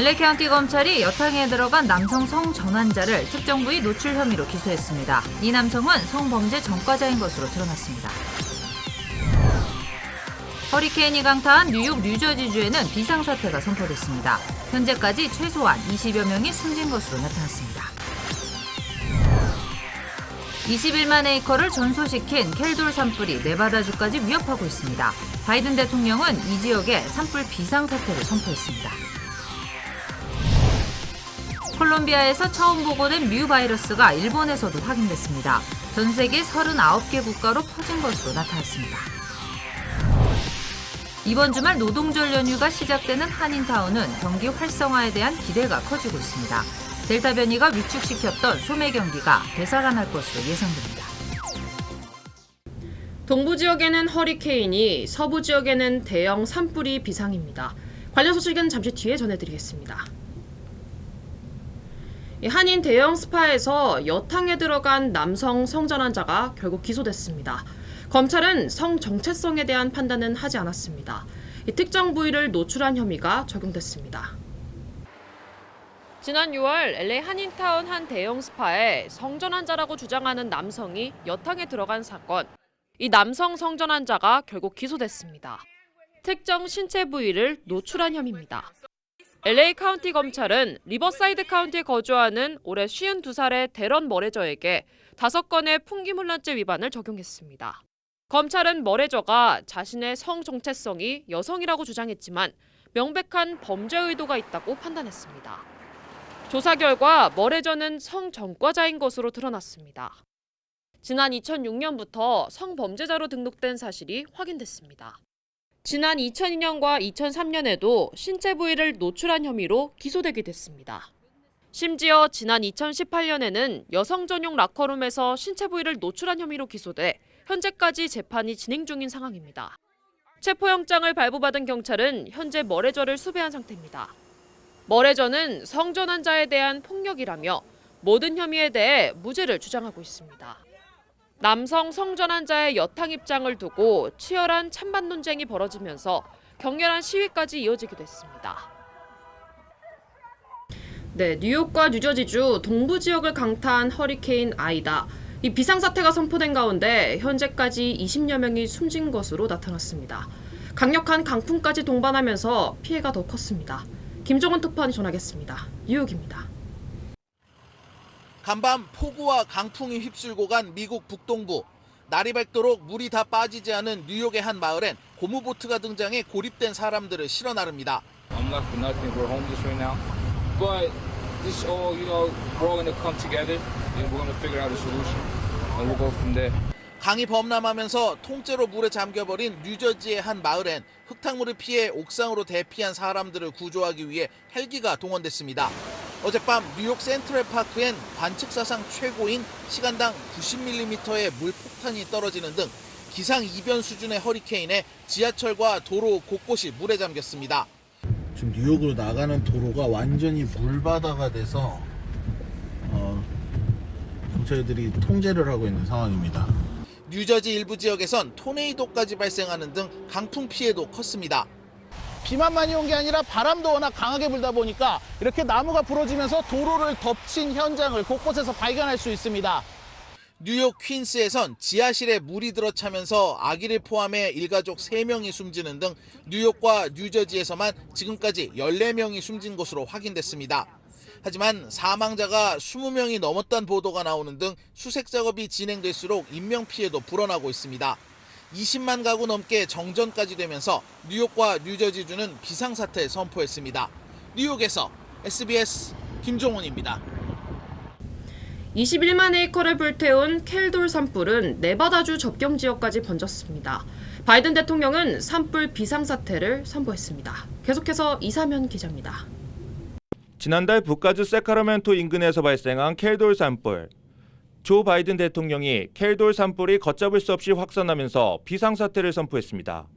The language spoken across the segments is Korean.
LA 카운티 검찰이 여탕에 들어간 남성 성전환자를 특정 부위 노출 혐의로 기소했습니다. 이 남성은 성범죄 전과자인 것으로 드러났습니다. 허리케인이 강타한 뉴욕, 뉴저지주에는 비상사태가 선포됐습니다. 현재까지 최소한 20여 명이 숨진 것으로 나타났습니다. 21만 에이커를 전소시킨 켈돌 산불이 네바다주까지 위협하고 있습니다. 바이든 대통령은 이 지역에 산불 비상사태를 선포했습니다. 콜롬비아에서 처음 보고된 뮤 바이러스가 일본에서도 확인됐습니다. 전 세계 39개 국가로 퍼진 것으로 나타났습니다. 이번 주말 노동절 연휴가 시작되는 한인타운은 경기 활성화에 대한 기대가 커지고 있습니다. 델타 변이가 위축시켰던 소매 경기가 되살아날 것으로 예상됩니다. 동부 지역에는 허리케인이, 서부 지역에는 대형 산불이 비상입니다. 관련 소식은 잠시 뒤에 전해드리겠습니다. 한인 대형 스파에서 여탕에 들어간 남성 성전환자가 결국 기소됐습니다. 검찰은 성 정체성에 대한 판단은 하지 않았습니다. 특정 부위를 노출한 혐의가 적용됐습니다. 지난 6월 LA 한인타운 한 대형 스파에 성전환자라고 주장하는 남성이 여탕에 들어간 사건. 이 남성 성전환자가 결국 기소됐습니다. 특정 신체 부위를 노출한 혐의입니다. LA 카운티 검찰은 리버사이드 카운티에 거주하는 올해 52살의 데런 머레저에게 5건의 풍기문란죄 위반을 적용했습니다. 검찰은 머레저가 자신의 성 정체성이 여성이라고 주장했지만 명백한 범죄 의도가 있다고 판단했습니다. 조사 결과 머레저는 성전과자인 것으로 드러났습니다. 지난 2006년부터 성범죄자로 등록된 사실이 확인됐습니다. 지난 2002년과 2003년에도 신체 부위를 노출한 혐의로 기소되게 됐습니다. 심지어 지난 2018년에는 여성 전용 라커룸에서 신체 부위를 노출한 혐의로 기소돼 현재까지 재판이 진행 중인 상황입니다. 체포영장을 발부받은 경찰은 현재 머레저를 수배한 상태입니다. 머레저는 성전환자에 대한 폭력이라며 모든 혐의에 대해 무죄를 주장하고 있습니다. 남성 성전환자의 여탕 입장을 두고 치열한 찬반 논쟁이 벌어지면서 격렬한 시위까지 이어지기도 했습니다. 뉴욕과 뉴저지주 동부 지역을 강타한 허리케인 아이다. 이 비상사태가 선포된 가운데 현재까지 20여 명이 숨진 것으로 나타났습니다. 강력한 강풍까지 동반하면서 피해가 더 컸습니다. 김종원 특파원이 전하겠습니다. 뉴욕입니다. 간밤 폭우와 강풍이 휩쓸고 간 미국 북동부. 날이 밝도록 물이 다 빠지지 않은 뉴욕의 한 마을엔 고무보트가 등장해 고립된 사람들을 실어 나릅니다. I'm left with nothing. We're homeless right now. But this all, we're all going to come together and we're going to figure out a solution and we'll go from there. 강이 범람하면서 통째로 물에 잠겨버린 뉴저지의 한 마을엔 흙탕물을 피해 옥상으로 대피한 사람들을 구조하기 위해 헬기가 동원됐습니다. 어젯밤 뉴욕 센트럴파크엔 관측사상 최고인 시간당 90mm의 물폭탄이 떨어지는 등 기상이변 수준의 허리케인에 지하철과 도로 곳곳이 물에 잠겼습니다. 지금 뉴욕으로 나가는 도로가 완전히 물바다가 돼서 경찰들이 통제를 하고 있는 상황입니다. 뉴저지 일부 지역에선 토네이도까지 발생하는 등 강풍 피해도 컸습니다. 비만 많이 온 게 아니라 바람도 워낙 강하게 불다 보니까 이렇게 나무가 부러지면서 도로를 덮친 현장을 곳곳에서 발견할 수 있습니다. 뉴욕 퀸스에선 지하실에 물이 들어차면서 아기를 포함해 일가족 3명이 숨지는 등 뉴욕과 뉴저지에서만 지금까지 14명이 숨진 것으로 확인됐습니다. 하지만 사망자가 20명이 넘었다는 보도가 나오는 등 수색 작업이 진행될수록 인명피해도 불어나고 있습니다. 20만 가구 넘게 정전까지 되면서 뉴욕과 뉴저지주는 비상사태를 선포했습니다. 뉴욕에서 SBS 김종원입니다. 21만 에이커를 불태운 켈돌 산불은 네바다주 접경 지역까지 번졌습니다. 바이든 대통령은 산불 비상사태를 선포했습니다. 계속해서 이사면 기자입니다. 지난달 북가주 세카라멘토 인근에서 발생한 켈돌 산불. 조 바이든 대통령이 켈돌 산불이 걷잡을 수 없이 확산하면서 비상사태를 선포했습니다.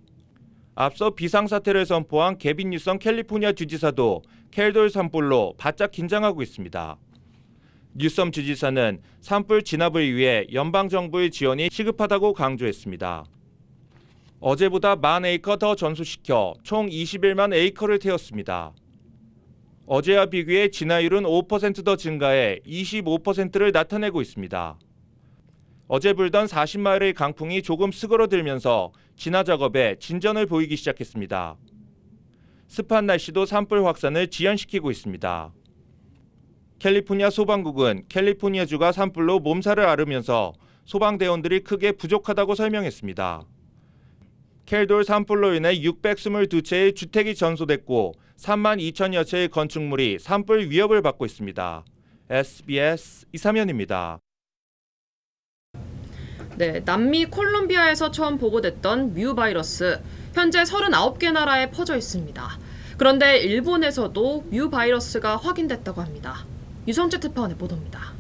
앞서 비상사태를 선포한 게빈 뉴섬 캘리포니아 주지사도 켈돌 산불로 바짝 긴장하고 있습니다. 뉴섬 주지사는 산불 진압을 위해 연방정부의 지원이 시급하다고 강조했습니다. 어제보다 10,000 에이커 더 전소시켜 총 21만 에이커를 태웠습니다. 어제와 비교해 진화율은 5% 더 증가해 25%를 나타내고 있습니다. 어제 불던 40마일의 강풍이 조금 스그러들면서 진화 작업에 진전을 보이기 시작했습니다. 습한 날씨도 산불 확산을 지연시키고 있습니다. 캘리포니아 소방국은 캘리포니아주가 산불로 몸살을 앓으면서 소방대원들이 크게 부족하다고 설명했습니다. 켈돌 산불로 인해 622채의 주택이 전소됐고 3만 2천여 채의 건축물이 산불 위협을 받고 있습니다. SBS 이삼현입니다. 네, 남미 콜롬비아에서 처음 보고됐던 뮤 바이러스, 현재 39개 나라에 퍼져 있습니다. 그런데 일본에서도 뮤 바이러스가 확인됐다고 합니다. 유성재 특파원의 보도입니다.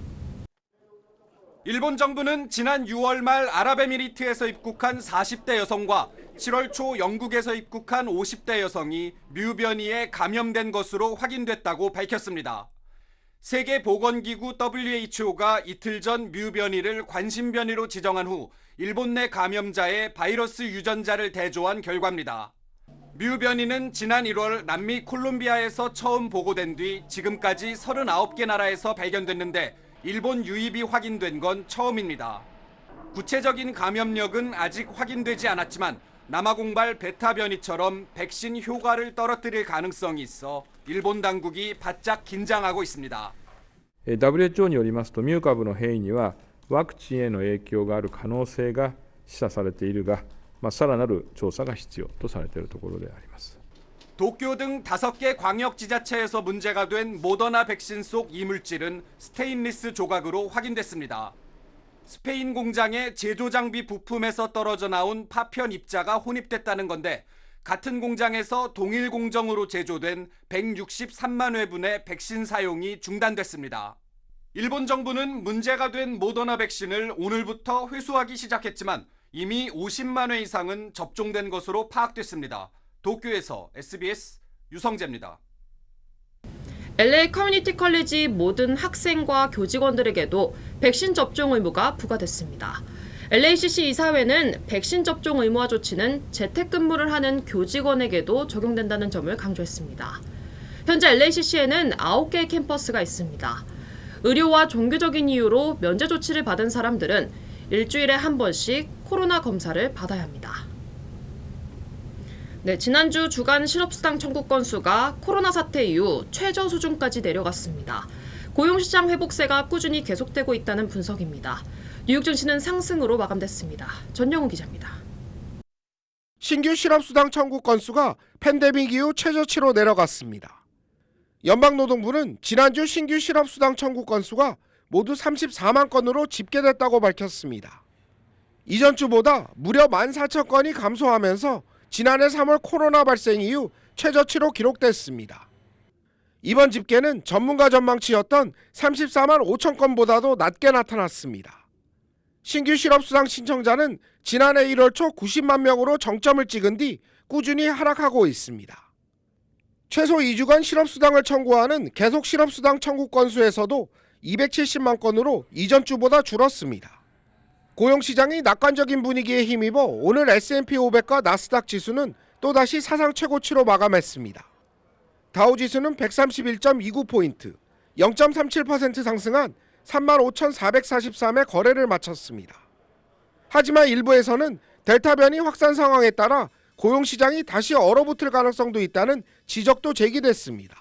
일본 정부는 지난 6월 말 아랍에미리트에서 입국한 40대 여성과 7월 초 영국에서 입국한 50대 여성이 뮤 변이에 감염된 것으로 확인됐다고 밝혔습니다. 세계보건기구 WHO가 이틀 전 뮤 변이를 관심 변이로 지정한 후 일본 내 감염자의 바이러스 유전자를 대조한 결과입니다. 뮤 변이는 지난 1월 남미 콜롬비아에서 처음 보고된 뒤 지금까지 39개 나라에서 발견됐는데 일본 유입이 확인된 건 처음입니다. 구체적인 감염력은 아직 확인되지 않았지만 남아공발 베타 변이처럼 백신 효과를 떨어뜨릴 가능성이 있어 일본 당국이 바짝 긴장하고 있습니다. WHO によりますと、ミュー株の変異にはワクチンへの影響がある可能性が示唆されているが、さらなる調査が必要とされているところであります。 도쿄 등 5개 광역지자체에서 문제가 된 모더나 백신 속 이물질은 스테인리스 조각으로 확인됐습니다. 스페인 공장의 제조 장비 부품에서 떨어져 나온 파편 입자가 혼입됐다는 건데 같은 공장에서 동일 공정으로 제조된 163만 회분의 백신 사용이 중단됐습니다. 일본 정부는 문제가 된 모더나 백신을 오늘부터 회수하기 시작했지만 이미 50만 회 이상은 접종된 것으로 파악됐습니다. 도쿄에서 SBS 유성재입니다. LA 커뮤니티 컬리지 모든 학생과 교직원들에게도 백신 접종 의무가 부과됐습니다. LACC 이사회는 백신 접종 의무화 조치는 재택근무를 하는 교직원에게도 적용된다는 점을 강조했습니다. 현재 LACC에는 9개의 캠퍼스가 있습니다. 의료와 종교적인 이유로 면제 조치를 받은 사람들은 일주일에 한 번씩 코로나 검사를 받아야 합니다. 네, 지난주 주간 실업수당 청구 건수가 코로나 사태 이후 최저 수준까지 내려갔습니다. 고용시장 회복세가 꾸준히 계속되고 있다는 분석입니다. 뉴욕 증시는 상승으로 마감됐습니다. 전영우 기자입니다. 신규 실업수당 청구 건수가 팬데믹 이후 최저치로 내려갔습니다. 연방노동부는 지난주 신규 실업수당 청구 건수가 모두 34만 건으로 집계됐다고 밝혔습니다. 이전 주보다 무려 14,000건이 감소하면서 지난해 3월 코로나 발생 이후 최저치로 기록됐습니다. 이번 집계는 전문가 전망치였던 34만 5천 건보다도 낮게 나타났습니다. 신규 실업수당 신청자는 지난해 1월 초 90만 명으로 정점을 찍은 뒤 꾸준히 하락하고 있습니다. 최소 2주간 실업수당을 청구하는 계속 실업수당 청구 건수에서도 270만 건으로 이전 주보다 줄었습니다. 고용시장이 낙관적인 분위기에 힘입어 오늘 S&P 500과 나스닥 지수는 또다시 사상 최고치로 마감했습니다. 다우지수는 131.29포인트, 0.37% 상승한 35,443의 거래를 마쳤습니다. 하지만 일부에서는 델타 변이 확산 상황에 따라 고용시장이 다시 얼어붙을 가능성도 있다는 지적도 제기됐습니다.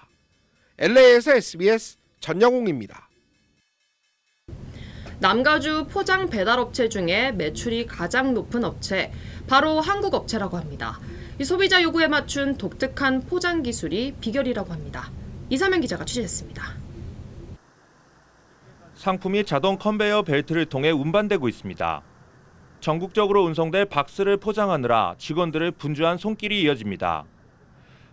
LA에서 SBS 전영웅입니다. 남가주 포장 배달업체 중에 매출이 가장 높은 업체, 바로 한국업체라고 합니다. 이 소비자 요구에 맞춘 독특한 포장 기술이 비결이라고 합니다. 이사면 기자가 취재했습니다. 상품이 자동 컨베이어 벨트를 통해 운반되고 있습니다. 전국적으로 운송될 박스를 포장하느라 직원들을 분주한 손길이 이어집니다.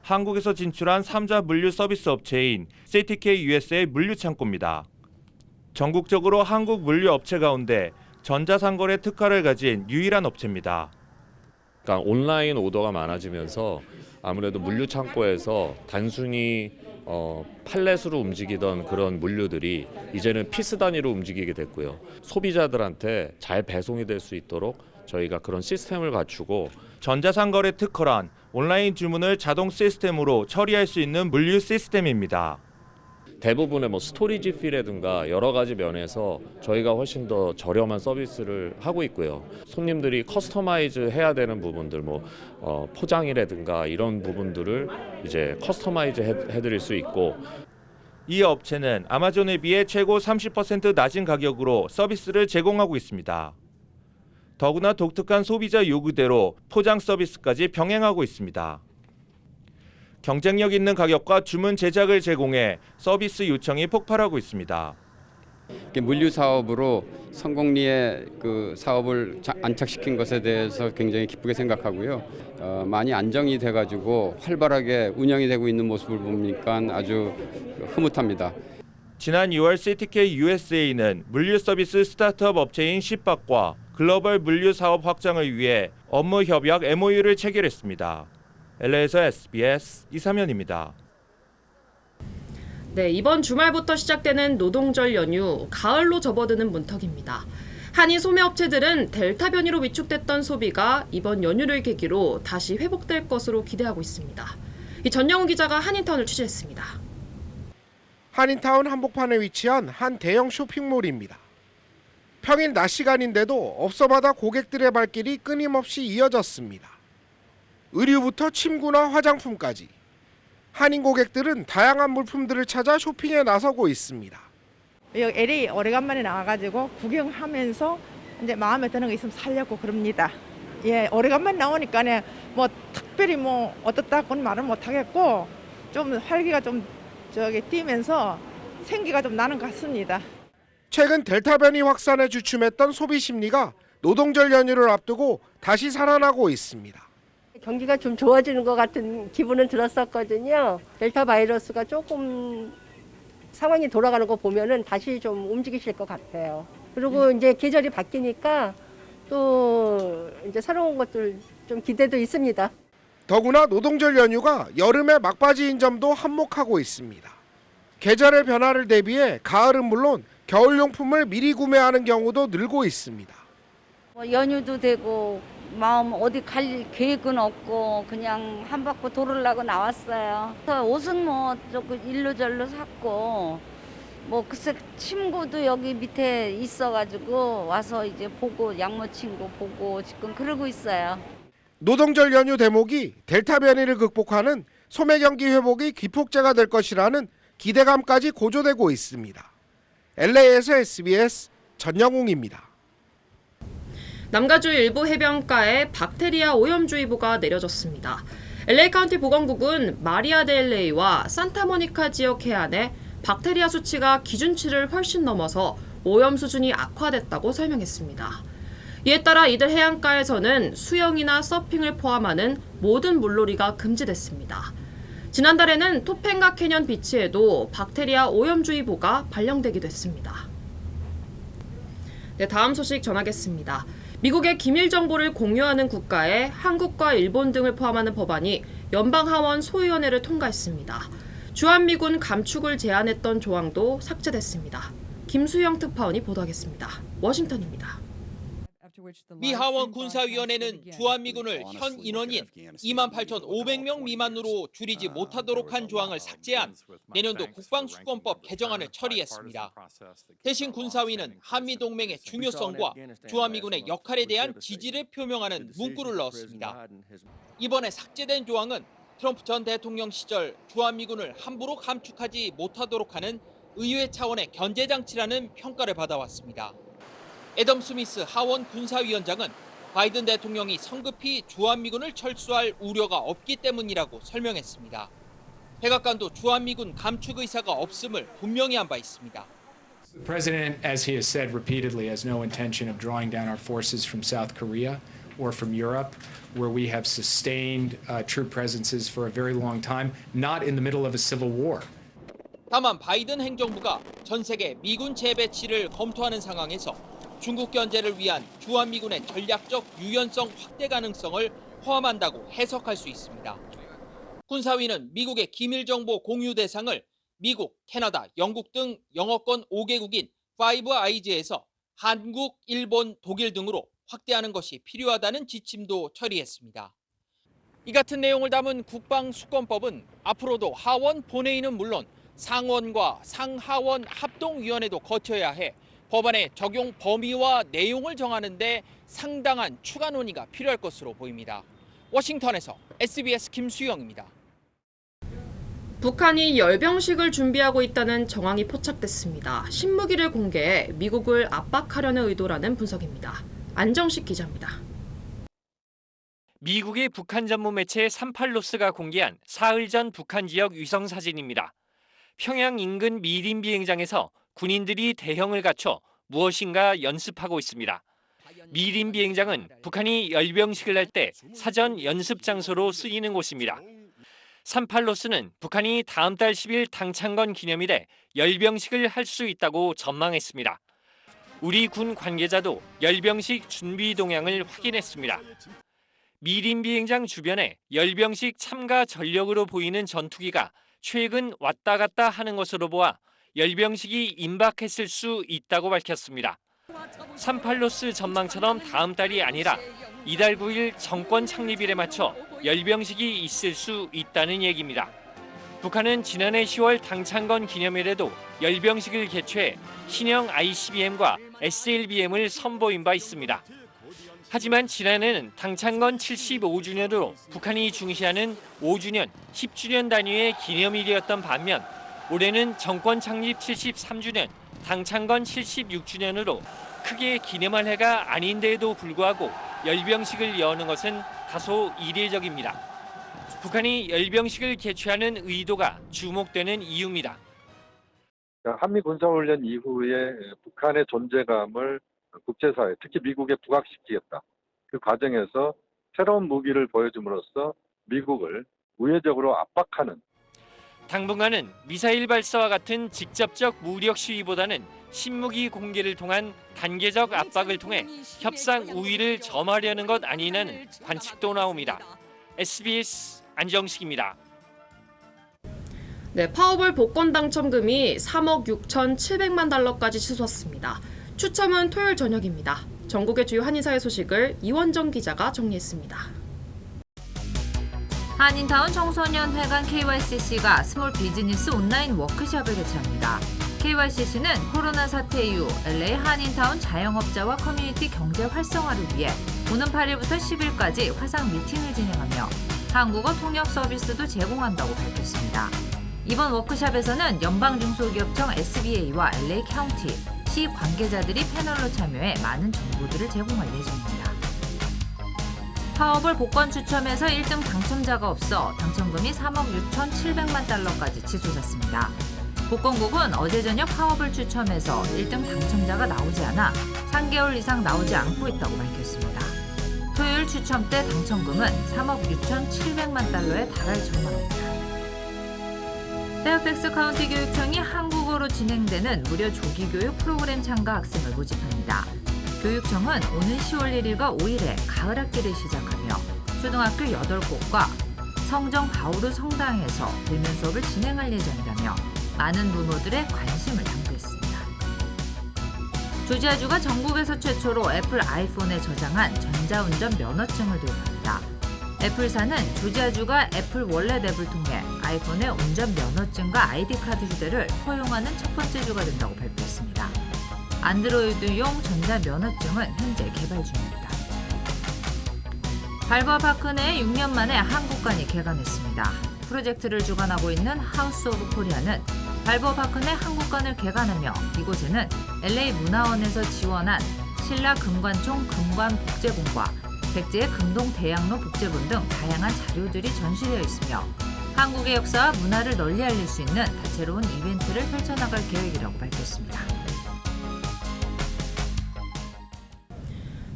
한국에서 진출한 3자 물류 서비스 업체인 CTK US의 물류 창고입니다. 전국적으로 한국 물류 업체 가운데 전자상거래 특화를 가진 유일한 업체입니다. 그러니까 온라인 오더가 많아지면서 아무래도 물류 창고에서 단순히 팔렛으로 움직이던 그런 물류들이 이제는 피스 단위로 움직이게 됐고요. 소비자들한테 잘 배송이 될 수 있도록 저희가 그런 시스템을 갖추고 전자상거래 특허란 온라인 주문을 자동 시스템으로 처리할 수 있는 물류 시스템입니다. 대부분의 스토리지 피라든가 여러 가지 면에서 저희가 훨씬 더 저렴한 서비스를 하고 있고요. 손님들이 커스터마이즈 해야 되는 부분들, 포장이라든가 이런 부분들을 이제 커스터마이즈 해드릴 수 있고. 이 업체는 아마존에 비해 최고 30% 낮은 가격으로 서비스를 제공하고 있습니다. 더구나 독특한 소비자 요구대로 포장 서비스까지 병행하고 있습니다. 경쟁력 있는 가격과 주문 제작을 제공해 서비스 요청이 폭발하고 있습니다. 물류 사업으로 성공리에 그 사업을 안착시킨 것에 대해서 굉장히 기쁘게 생각하고요. 많이 안정이 돼가지고 활발하게 운영이 되고 있는 모습을 보니까 아주 흐뭇합니다. 지난 6월 CTK USA는 물류 서비스 스타트업 업체인 시박과 글로벌 물류 사업 확장을 위해 업무 협약 MOU를 체결했습니다. LA에서 SBS 이사면입니다. 네, 이번 주말부터 시작되는 노동절 연휴, 가을로 접어드는 문턱입니다. 한인 소매업체들은 델타 변이로 위축됐던 소비가 이번 연휴를 계기로 다시 회복될 것으로 기대하고 있습니다. 전영훈 기자가 한인타운을 취재했습니다. 한인타운 한복판에 위치한 한 대형 쇼핑몰입니다. 평일 낮 시간인데도 업소마다 고객들의 발길이 끊임없이 이어졌습니다. 의류부터 침구나 화장품까지 한인 고객들은 다양한 물품들을 찾아 쇼핑에 나서고 있습니다. 여기 LA 오래간만에 나와가지고 구경하면서 이제 마음에 드는 거 있으면 살려고 그럽니다. 예, 오래간만에 나오니까 특별히 어떻다고는 말은 못하겠고 좀 활기가 좀 뛰면서 생기가 좀 나는 것 같습니다. 최근 델타 변이 확산에 주춤했던 소비 심리가 노동절 연휴를 앞두고 다시 살아나고 있습니다. 경기가 좀 좋아지는 것 같은 기분은 들었었거든요. 델타 바이러스가 조금 상황이 돌아가는 거 보면은 다시 좀 움직이실 것 같아요. 그리고 이제 계절이 바뀌니까 또 이제 새로운 것들 좀 기대도 있습니다. 더구나 노동절 연휴가 여름의 막바지인 점도 한몫하고 있습니다. 계절의 변화를 대비해 가을은 물론 겨울용품을 미리 구매하는 경우도 늘고 있습니다. 연휴도 되고 마음 어디 갈 계획은 없고 그냥 한 바퀴 돌으려고 나왔어요. 옷은 조금 일로절로 샀고 글쎄 친구도 여기 밑에 있어가지고 와서 이제 보고 양모 친구 보고 지금 그러고 있어요. 노동절 연휴 대목이 델타 변이를 극복하는 소매 경기 회복이 기폭제가 될 것이라는 기대감까지 고조되고 있습니다. LA에서 SBS 전영웅입니다. 남가주 일부 해변가에 박테리아 오염주의보가 내려졌습니다. LA 카운티 보건국은 마리아델레이와 산타모니카 지역 해안에 박테리아 수치가 기준치를 훨씬 넘어서 오염 수준이 악화됐다고 설명했습니다. 이에 따라 이들 해안가에서는 수영이나 서핑을 포함하는 모든 물놀이가 금지됐습니다. 지난달에는 토펜가 캐년 비치에도 박테리아 오염주의보가 발령되기도 했습니다. 네, 다음 소식 전하겠습니다. 미국의 기밀 정보를 공유하는 국가에 한국과 일본 등을 포함하는 법안이 연방하원 소위원회를 통과했습니다. 주한미군 감축을 제한했던 조항도 삭제됐습니다. 김수영 특파원이 보도하겠습니다. 워싱턴입니다. 미 하원 군사위원회는 주한미군을 현 인원인 28,500명 미만으로 줄이지 못하도록 한 조항을 삭제한 내년도 국방수권법 개정안을 처리했습니다. 대신 군사위는 한미동맹의 중요성과 주한미군의 역할에 대한 지지를 표명하는 문구를 넣었습니다. 이번에 삭제된 조항은 트럼프 전 대통령 시절 주한미군을 함부로 감축하지 못하도록 하는 의회 차원의 견제장치라는 평가를 받아왔습니다. 애덤 스미스 하원 군사위원장은 바이든 대통령이 성급히 주한미군을 철수할 우려가 없기 때문이라고 설명했습니다. 백악관도 주한미군 감축 의사가 없음을 분명히 한 바 있습니다. The president, as he has said repeatedly, has no intention of drawing down our forces from South Korea or from Europe, where we have sustained troop presences for a very long time, not in the middle of a civil war. 다만 바이든 행정부가 전 세계 미군 재배치를 검토하는 상황에서 중국 견제를 위한 주한미군의 전략적 유연성 확대 가능성을 포함한다고 해석할 수 있습니다. 군사위는 미국의 기밀정보 공유 대상을 미국, 캐나다, 영국 등 영어권 5개국인 파이브 아이즈에서 한국, 일본, 독일 등으로 확대하는 것이 필요하다는 지침도 처리했습니다. 이 같은 내용을 담은 국방수권법은 앞으로도 하원 본회의는 물론 상원과 상하원 합동위원회도 거쳐야 해 법안의 적용 범위와 내용을 정하는 데 상당한 추가 논의가 필요할 것으로 보입니다. 워싱턴에서 SBS 김수영입니다. 북한이 열병식을 준비하고 있다는 정황이 포착됐습니다. 신무기를 공개해 미국을 압박하려는 의도라는 분석입니다. 안정식 기자입니다. 미국의 북한 전문 매체 38로스가 공개한 사흘 전 북한 지역 위성 사진입니다. 평양 인근 미림 비행장에서 군인들이 대형을 갖춰 무엇인가 연습하고 있습니다. 미림 비행장은 북한이 열병식을 할 때 사전 연습 장소로 쓰이는 곳입니다. 38로스는 북한이 다음 달 10일 당창건 기념일에 열병식을 할 수 있다고 전망했습니다. 우리 군 관계자도 열병식 준비 동향을 확인했습니다. 미림 비행장 주변에 열병식 참가 전력으로 보이는 전투기가 최근 왔다 갔다 하는 것으로 보아 열병식이 임박했을 수 있다고 밝혔습니다. 38로스 전망처럼 다음 달이 아니라 이달 9일 정권 창립일에 맞춰 열병식이 있을 수 있다는 얘기입니다. 북한은 지난해 10월 당창건 기념일에도 열병식을 개최해 신형 ICBM과 SLBM을 선보인 바 있습니다. 하지만 지난해는 당창건 75주년으로 북한이 중시하는 5주년, 10주년 단위의 기념일이었던 반면 올해는 정권 창립 73주년, 당창건 76주년으로 크게 기념할 해가 아닌데도 불구하고 열병식을 여는 것은 다소 이례적입니다. 북한이 열병식을 개최하는 의도가 주목되는 이유입니다. 한미 군사훈련 이후에 북한의 존재감을 국제사회, 특히 미국에 부각시키겠다. 그 과정에서 새로운 무기를 보여줌으로써 미국을 우회적으로 압박하는. 당분간은 미사일 발사와 같은 직접적 무력 시위보다는 신무기 공개를 통한 단계적 압박을 통해 협상 우위를 점하려는 것 아니냐는 관측도 나옵니다. SBS 안정식입니다. 네, 파워볼 복권 당첨금이 3억 6,700만 달러까지 치솟았습니다. 추첨은 토요일 저녁입니다. 전국의 주요 한인사회 소식을 이원정 기자가 정리했습니다. 한인타운 청소년회관 KYCC가 스몰 비즈니스 온라인 워크숍을 개최합니다. KYCC는 코로나 사태 이후 LA 한인타운 자영업자와 커뮤니티 경제 활성화를 위해 오는 8일부터 10일까지 화상 미팅을 진행하며 한국어 통역 서비스도 제공한다고 밝혔습니다. 이번 워크숍에서는 연방중소기업청 SBA와 LA 카운티, 시 관계자들이 패널로 참여해 많은 정보들을 제공할 예정입니다. 파워볼 복권 추첨에서 1등 당첨자가 없어 당첨금이 3억 6,700만 달러까지 치솟았습니다. 복권국은 어제 저녁 파워볼 추첨에서 1등 당첨자가 나오지 않아 3개월 이상 나오지 않고 있다고 밝혔습니다. 토요일 추첨 때 당첨금은 3억 6,700만 달러에 달할 전망입니다. 페어팩스 카운티 교육청이 한국어로 진행되는 무료 조기교육 프로그램 참가 학생을 모집합니다. 교육청은 오는 10월 1일과 5일에 가을 학기를 시작하며 초등학교 8곳과 성정 바오르 성당에서 대면 수업을 진행할 예정이라며 많은 부모들의 관심을 당부했습니다. 조지아주가 전국에서 최초로 애플 아이폰에 저장한 전자운전 면허증을 도입합니다. 애플사는 조지아주가 애플 월렛 앱을 통해 아이폰의 운전 면허증과 아이디카드 휴대를 허용하는 첫 번째 주가 된다고 발표했습니다. 안드로이드용 전자면허증은 현재 개발 중입니다. 발버파크 내에 6년 만에 한국관이 개관했습니다. 프로젝트를 주관하고 있는 하우스 오브 코리아는 발버파크 내 한국관을 개관하며 이곳에는 LA 문화원에서 지원한 신라 금관총 금관복제본과 백제의 금동 대양로 복제본 등 다양한 자료들이 전시되어 있으며 한국의 역사와 문화를 널리 알릴 수 있는 다채로운 이벤트를 펼쳐나갈 계획이라고 밝혔습니다.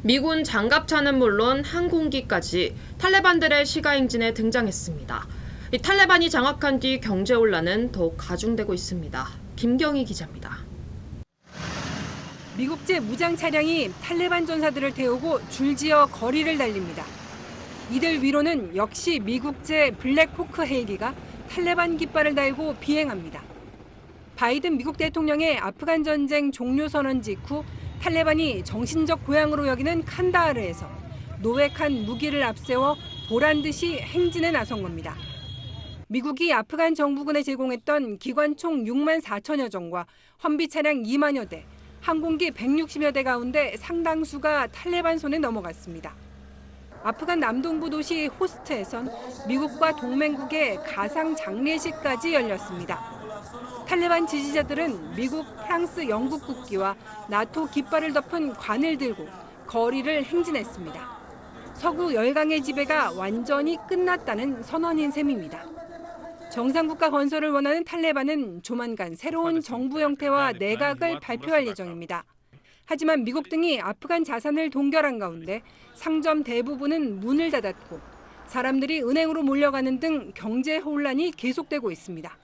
미군 장갑차는 물론 항공기까지 탈레반들의 시가행진에 등장했습니다. 이 탈레반이 장악한 뒤 경제혼란은 더욱 가중되고 있습니다. 김경희 기자입니다. 미국제 무장 차량이 탈레반 전사들을 태우고 줄지어 거리를 달립니다. 이들 위로는 역시 미국제 블랙호크 헬기가 탈레반 깃발을 달고 비행합니다. 바이든 미국 대통령의 아프간 전쟁 종료 선언 직후 탈레반이 정신적 고향으로 여기는 칸다하르에서 노획한 무기를 앞세워 보란듯이 행진에 나선 겁니다. 미국이 아프간 정부군에 제공했던 기관총 6만 4천여 정과 헌비 차량 2만여 대, 항공기 160여 대 가운데 상당수가 탈레반 손에 넘어갔습니다. 아프간 남동부 도시 호스트에선 미국과 동맹국의 가상 장례식까지 열렸습니다. 탈레반 지지자들은 미국, 프랑스, 영국 국기와 나토 깃발을 덮은 관을 들고 거리를 행진했습니다. 서구 열강의 지배가 완전히 끝났다는 선언인 셈입니다. 정상국가 건설을 원하는 탈레반은 조만간 새로운 정부 형태와 내각을 발표할 예정입니다. 하지만 미국 등이 아프간 자산을 동결한 가운데 상점 대부분은 문을 닫았고 사람들이 은행으로 몰려가는 등 경제 혼란이 계속되고 있습니다.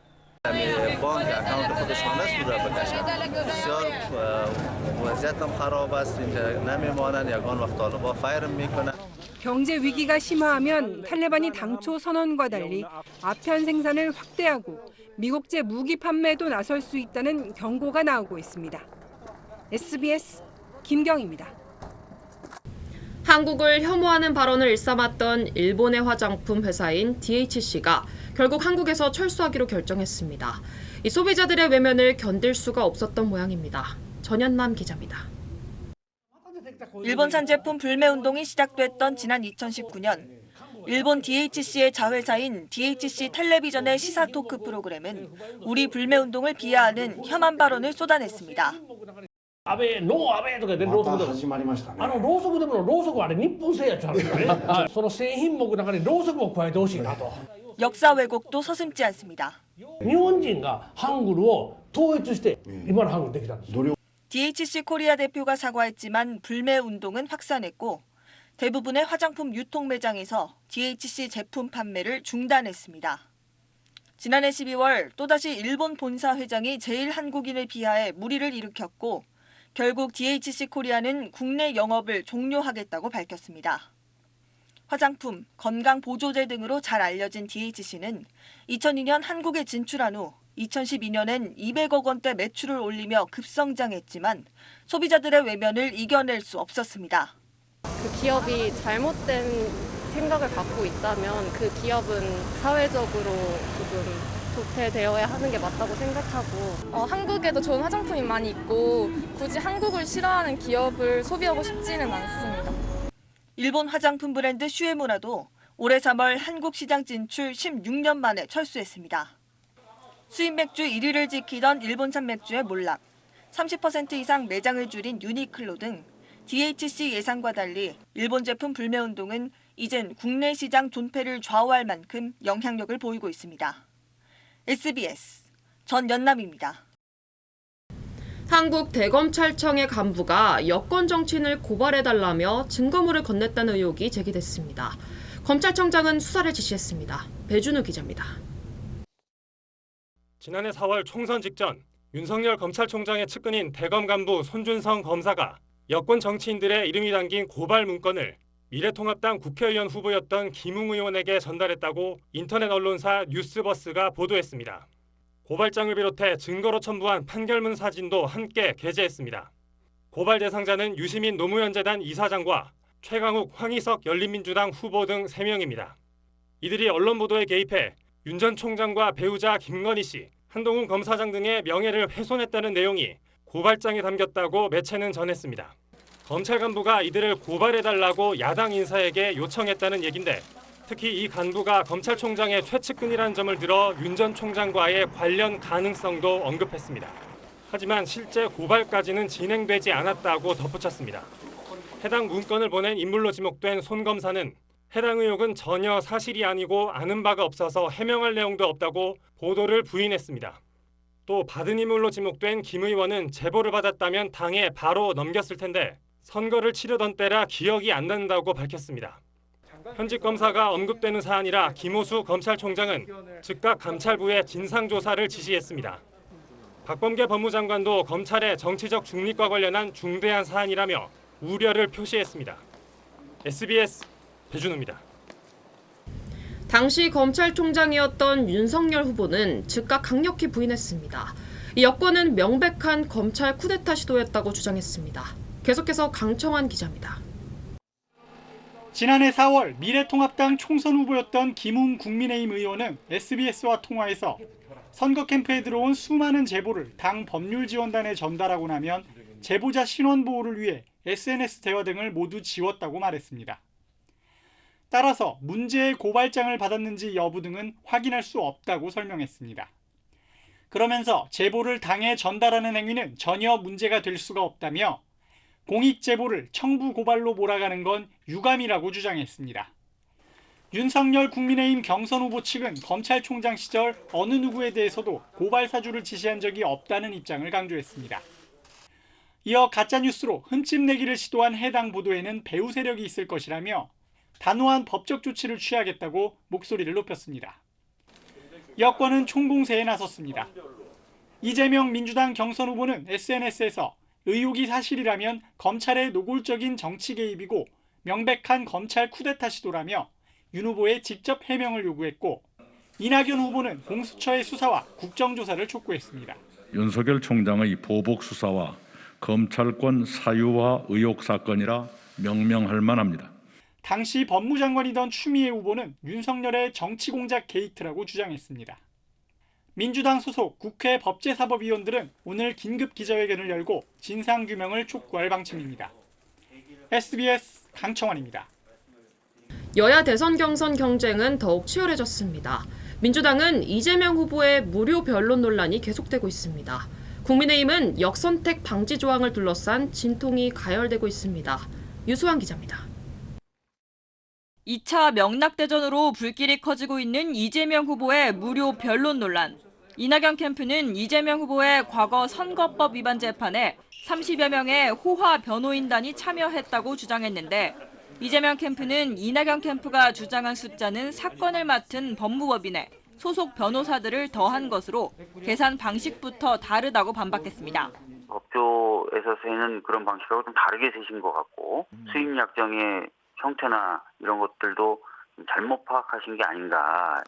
경제 위기가 심화하면 탈레반이 당초 선언과 달리 아편 생산을 확대하고 미국제 무기 판매도 나설 수 있다는 경고가 나오고 있습니다. SBS 김경입니다. 한국을 혐오하는 발언을 일삼았던 일본의 화장품 회사인 DHC가 결국 한국에서 철수하기로 결정했습니다. 이 소비자들의 외면을 견딜 수가 없었던 모양입니다. 전현남 기자입니다. 일본산 제품 불매 운동이 시작됐던 지난 2019년, 일본 DHC의 자회사인 DHC 텔레비전의 시사 토크 프로그램은 우리 불매 운동을 비하하는 혐한 발언을 쏟아냈습니다. 安倍、ノー安倍とかでろうそくでも始まりましたね。ろうそくでもろうそくはあれ日本製やつあるんですね。その製品目の中にろうそくも加えてほしいなと。 역사 왜곡도 서슴지 않습니다. 日本人がハングルを統一して今のハングルできたんです。 DHC 코리아 대표가 사과했지만 불매 운동은 확산했고 대부분의 화장품 유통 매장에서 DHC 제품 판매를 중단했습니다. 지난해 12월 또다시 일본 본사 회장이 제1한국인을 비하해 물의를 일으켰고 결국 DHC 코리아는 국내 영업을 종료하겠다고 밝혔습니다. 화장품, 건강보조제 등으로 잘 알려진 DHC는 2002년 한국에 진출한 후 2012년엔 200억 원대 매출을 올리며 급성장했지만 소비자들의 외면을 이겨낼 수 없었습니다. 그 기업이 잘못된 생각을 갖고 있다면 그 기업은 사회적으로 조금 도태되어야 하는 게 맞다고 생각하고 한국에도 좋은 화장품이 많이 있고 굳이 한국을 싫어하는 기업을 소비하고 싶지는 않습니다. 일본 화장품 브랜드 슈에무라도 올해 3월 한국 시장 진출 16년 만에 철수했습니다. 수입 맥주 1위를 지키던 일본산 맥주의 몰락, 30% 이상 매장을 줄인 유니클로 등 DHC 예상과 달리 일본 제품 불매 운동은 이젠 국내 시장 존폐를 좌우할 만큼 영향력을 보이고 있습니다. SBS 전연남입니다. 한국 대검찰청의 간부가 여권 정치인을 고발해달라며 증거물을 건넸다는 의혹이 제기됐습니다. 검찰청장은 수사를 지시했습니다. 배준우 기자입니다. 지난해 4월 총선 직전 윤석열 검찰총장의 측근인 대검 간부 손준성 검사가 여권 정치인들의 이름이 담긴 고발 문건을 미래통합당 국회의원 후보였던 김웅 의원에게 전달했다고 인터넷 언론사 뉴스버스가 보도했습니다. 고발장을 비롯해 증거로 첨부한 판결문 사진도 함께 게재했습니다. 고발 대상자는 유시민 노무현재단 이사장과 최강욱 황희석 열린민주당 후보 등 3명입니다. 이들이 언론 보도에 개입해 윤 전 총장과 배우자 김건희 씨, 한동훈 검사장 등의 명예를 훼손했다는 내용이 고발장에 담겼다고 매체는 전했습니다. 검찰 간부가 이들을 고발해달라고 야당 인사에게 요청했다는 얘긴데 특히 이 간부가 검찰총장의 최측근이라는 점을 들어 윤 전 총장과의 관련 가능성도 언급했습니다. 하지만 실제 고발까지는 진행되지 않았다고 덧붙였습니다. 해당 문건을 보낸 인물로 지목된 손 검사는 해당 의혹은 전혀 사실이 아니고 아는 바가 없어서 해명할 내용도 없다고 보도를 부인했습니다. 또 받은 인물로 지목된 김 의원은 제보를 받았다면 당에 바로 넘겼을 텐데 선거를 치르던 때라 기억이 안 난다고 밝혔습니다. 현직 검사가 언급되는 사안이라 김호수 검찰총장은 즉각 감찰부에 진상조사를 지시했습니다. 박범계 법무장관도 검찰의 정치적 중립과 관련한 중대한 사안이라며 우려를 표시했습니다. SBS 배준우입니다. 당시 검찰총장이었던 윤석열 후보는 즉각 강력히 부인했습니다. 이 여권은 명백한 검찰 쿠데타 시도였다고 주장했습니다. 계속해서 강청환 기자입니다. 지난해 4월 미래통합당 총선 후보였던 김웅 국민의힘 의원은 SBS와 통화에서 선거 캠프에 들어온 수많은 제보를 당 법률지원단에 전달하고 나면 제보자 신원 보호를 위해 SNS 대화 등을 모두 지웠다고 말했습니다. 따라서 문제의 고발장을 받았는지 여부 등은 확인할 수 없다고 설명했습니다. 그러면서 제보를 당에 전달하는 행위는 전혀 문제가 될 수가 없다며 공익 제보를 청부 고발로 몰아가는 건 유감이라고 주장했습니다. 윤석열 국민의힘 경선 후보 측은 검찰총장 시절 어느 누구에 대해서도 고발 사주를 지시한 적이 없다는 입장을 강조했습니다. 이어 가짜뉴스로 흠집 내기를 시도한 해당 보도에는 배후 세력이 있을 것이라며 단호한 법적 조치를 취하겠다고 목소리를 높였습니다. 여권은 총공세에 나섰습니다. 이재명 민주당 경선 후보는 SNS에서 의혹이 사실이라면 검찰의 노골적인 정치 개입이고 명백한 검찰 쿠데타 시도라며 윤 후보의 직접 해명을 요구했고, 이낙연 후보는 공수처의 수사와 국정조사를 촉구했습니다. 윤석열 총장의 보복 수사와 검찰권 사유화 의혹 사건이라 명명할 만합니다. 당시 법무장관이던 추미애 후보는 윤석열의 정치공작 게이트라고 주장했습니다. 민주당 소속 국회 법제사법위원들은 오늘 긴급 기자회견을 열고 진상규명을 촉구할 방침입니다. SBS 강청환입니다. 여야 대선 경선 경쟁은 더욱 치열해졌습니다. 민주당은 이재명 후보의 무료 변론 논란이 계속되고 있습니다. 국민의힘은 역선택 방지 조항을 둘러싼 진통이 가열되고 있습니다. 유수환 기자입니다. 2차 명락대전으로 불길이 커지고 있는 이재명 후보의 무료 변론 논란. 이낙연 캠프는 이재명 후보의 과거 선거법 위반 재판에 30여 명의 호화 변호인단이 참여했다고 주장했는데, 이재명 캠프는 이낙연 캠프가 주장한 숫자는 사건을 맡은 법무법인에 소속 변호사들을 더한 것으로 계산 방식부터 다르다고 반박했습니다. 법조에서 세는 그런 방식하고 좀 다르게 세신 것 같고, 수익 약정의 형태나 이런 것들도 잘못 파악하신 게 아닌가.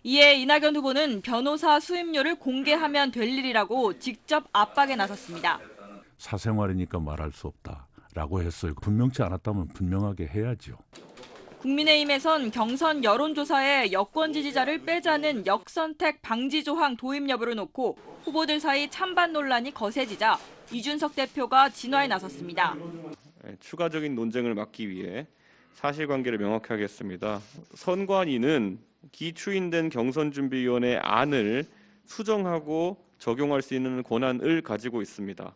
이에 이낙연 후보는 변호사 수임료를 공개하면 될 일이라고 직접 압박에 나섰습니다. 사생활이니까 말할 수 없다라고 했어요. 분명치 않았다면 분명하게 해야죠. 국민의힘에선 경선 여론조사에 여권 지지자를 빼자는 역선택 방지 조항 도입 여부를 놓고 후보들 사이 찬반 논란이 거세지자 이준석 대표가 진화에 나섰습니다. 추가적인 논쟁을 막기 위해 사실관계를 명확히 하겠습니다. 선관위는 기추인된 경선준비위원회 안을 수정하고 적용할 수 있는 권한을 가지고 있습니다.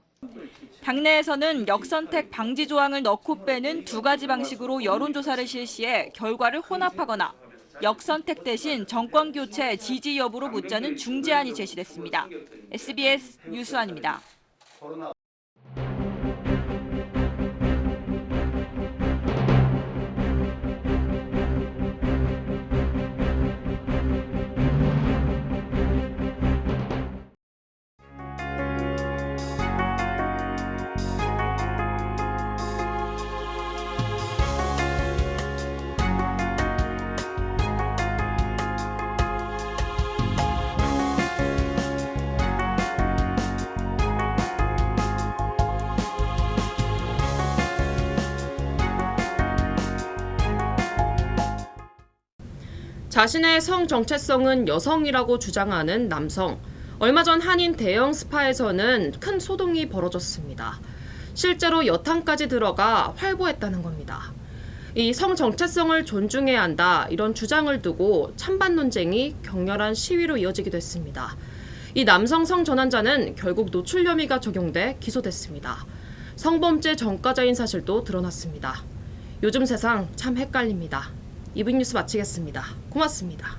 당내에서는 역선택 방지 조항을 넣고 빼는 두 가지 방식으로 여론조사를 실시해 결과를 혼합하거나 역선택 대신 정권교체 지지 여부로 묻자는 중재안이 제시됐습니다. SBS 유수환입니다. 자신의 성 정체성은 여성이라고 주장하는 남성. 얼마 전 한인 대형 스파에서는 큰 소동이 벌어졌습니다. 실제로 여탕까지 들어가 활보했다는 겁니다. 이 성 정체성을 존중해야 한다, 이런 주장을 두고 찬반 논쟁이 격렬한 시위로 이어지기도 했습니다. 이 남성 성전환자는 결국 노출 혐의가 적용돼 기소됐습니다. 성범죄 전과자인 사실도 드러났습니다. 요즘 세상 참 헷갈립니다. 이브닝 뉴스 마치겠습니다. 고맙습니다.